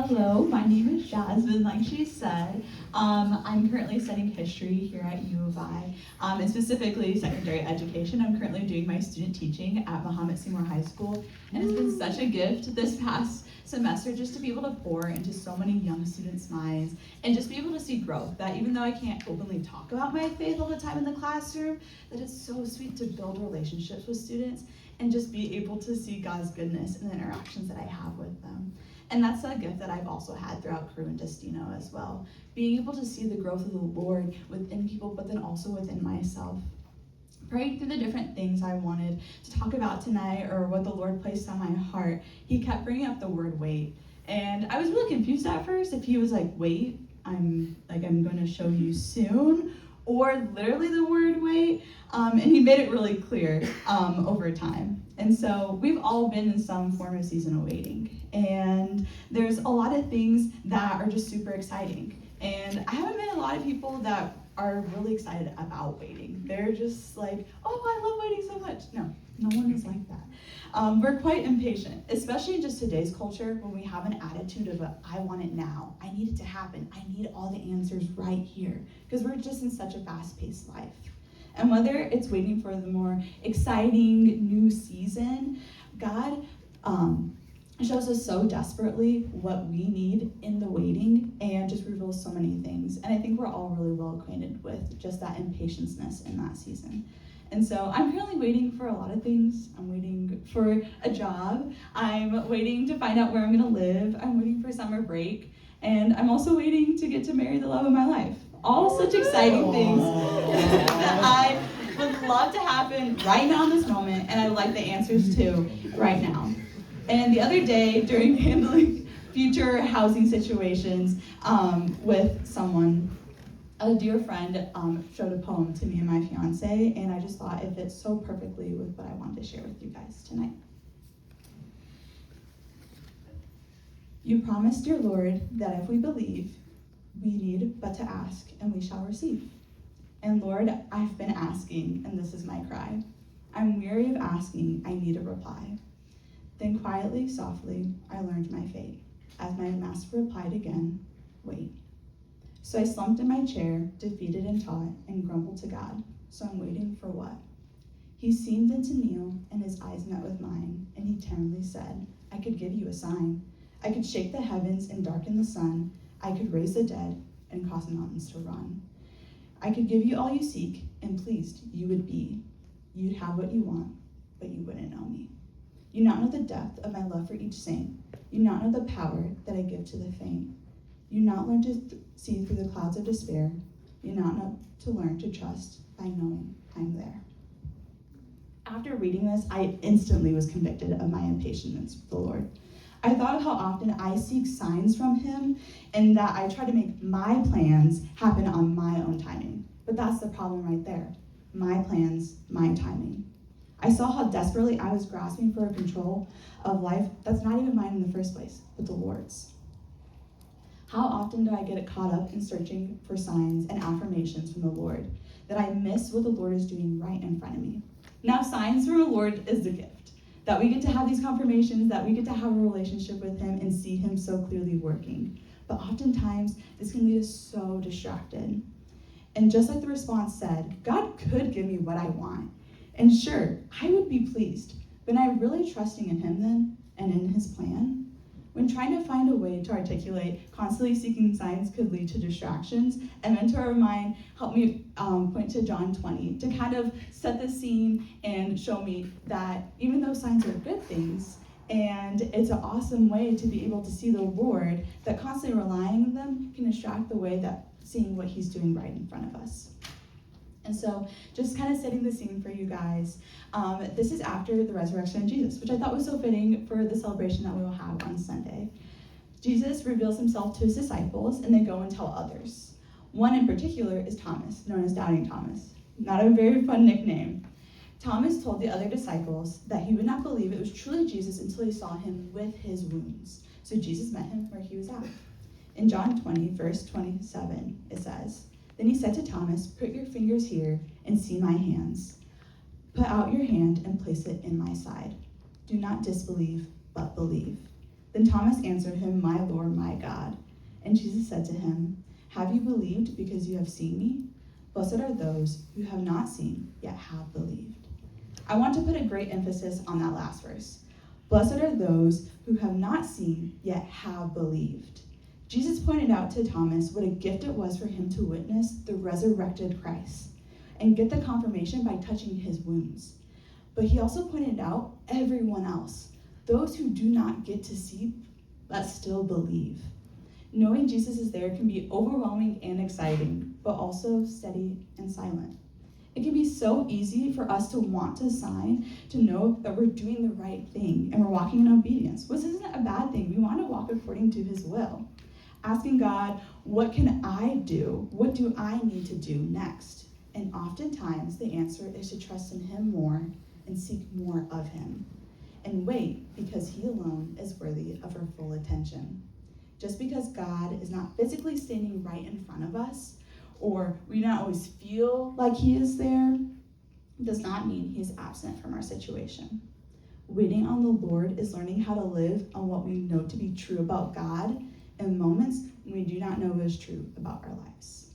Hello, my name is Jasmine, like she said. I'm currently studying history here at U of I, and specifically secondary education. I'm currently doing my student teaching at Muhammad Seymour High School, and it's been such a gift this past semester just to be able to pour into so many young students' minds and just be able to see growth, that even though I can't openly talk about my faith all the time in the classroom, that it's so sweet to build relationships with students and just be able to see God's goodness in the interactions that I have with them. And that's a gift that I've also had throughout Crew and Destino as well. Being able to see the growth of the Lord within people, but then also within myself. Praying through the different things I wanted to talk about tonight, or what the Lord placed on my heart, he kept bringing up the word wait. And I was really confused at first if he was like, wait, I'm going to show you soon, or literally the word wait. And he made it really clear over time. And so we've all been in some form of season of waiting. And there's a lot of things that are just super exciting. And I haven't met a lot of people that are really excited about waiting. They're just like, oh, I love waiting so much. No one is like that. We're quite impatient, especially in just today's culture when we have an attitude of, I want it now. I need it to happen. I need all the answers right here. Because we're just in such a fast-paced life. And whether it's waiting for the more exciting new season, God shows us so desperately what we need in the waiting and just reveals so many things. And I think we're all really well acquainted with just that impatience in that season. And so I'm currently waiting for a lot of things. I'm waiting for a job. I'm waiting to find out where I'm gonna live. I'm waiting for summer break. And I'm also waiting to get to marry the love of my life. All such exciting things that I would love to happen right now in this moment, and I'd like the answers to right now. And the other day, during handling future housing situations with someone, a dear friend showed a poem to me and my fiance, and I just thought it fits so perfectly with what I wanted to share with you guys tonight. You promised, dear Lord, that if we believe, we need but to ask, and we shall receive. And Lord, I've been asking, and this is my cry. I'm weary of asking, I need a reply. Then quietly, softly, I learned my fate. As my master replied again, wait. So I slumped in my chair, defeated and taut, and grumbled to God. So I'm waiting for what? He seemed to kneel, and his eyes met with mine, and he tenderly said, I could give you a sign. I could shake the heavens and darken the sun. I could raise the dead and cause mountains to run. I could give you all you seek, and pleased you would be. You'd have what you want, but you wouldn't know me. You not know the depth of my love for each saint. You not know the power that I give to the faint. You not learn to see through the clouds of despair. You not know to learn to trust by knowing I'm there. After reading this, I instantly was convicted of my impatience with the Lord. I thought of how often I seek signs from him and that I try to make my plans happen on my own timing. But that's the problem right there. My plans, my timing. I saw how desperately I was grasping for a control of life that's not even mine in the first place, but the Lord's. How often do I get caught up in searching for signs and affirmations from the Lord that I miss what the Lord is doing right in front of me? Now, signs from the Lord is the gift. That we get to have these confirmations, that we get to have a relationship with him and see him so clearly working. But oftentimes, this can leave us so distracted. And just like the response said, God could give me what I want. And sure, I would be pleased. But am I really trusting in him then, and in his plan? When trying to find a way to articulate, constantly seeking signs could lead to distractions. A mentor of mine helped me point to John 20 to kind of set the scene and show me that even though signs are good things, and it's an awesome way to be able to see the Lord, that constantly relying on them can distract the way that seeing what he's doing right in front of us. And so just kind of setting the scene for you guys, this is after the resurrection of Jesus, which I thought was so fitting for the celebration that we will have on Sunday. Jesus reveals himself to his disciples, and they go and tell others. One in particular is Thomas, known as Doubting Thomas. Not a very fun nickname. Thomas told the other disciples that he would not believe it was truly Jesus until he saw him with his wounds. So Jesus met him where he was at. In John 20, verse 27, it says, Then he said to Thomas, Put your fingers here and see my hands. Put out your hand and place it in my side. Do not disbelieve, but believe. Then Thomas answered him, "My Lord, my God." And Jesus said to him, "Have you believed because you have seen me? Blessed are those who have not seen, yet have believed." I want to put a great emphasis on that last verse. Blessed are those who have not seen, yet have believed. Jesus pointed out to Thomas what a gift it was for him to witness the resurrected Christ and get the confirmation by touching his wounds. But he also pointed out everyone else, those who do not get to see but still believe. Knowing Jesus is there can be overwhelming and exciting, but also steady and silent. It can be so easy for us to want to sign, to know that we're doing the right thing and we're walking in obedience, which isn't a bad thing. We want to walk according to his will. Asking God, what can I do? What do I need to do next? And oftentimes the answer is to trust in him more and seek more of him. And wait, because he alone is worthy of our full attention. Just because God is not physically standing right in front of us, or we don't always feel like he is there, does not mean he's absent from our situation. Waiting on the Lord is learning how to live on what we know to be true about God in moments when we do not know is true about our lives.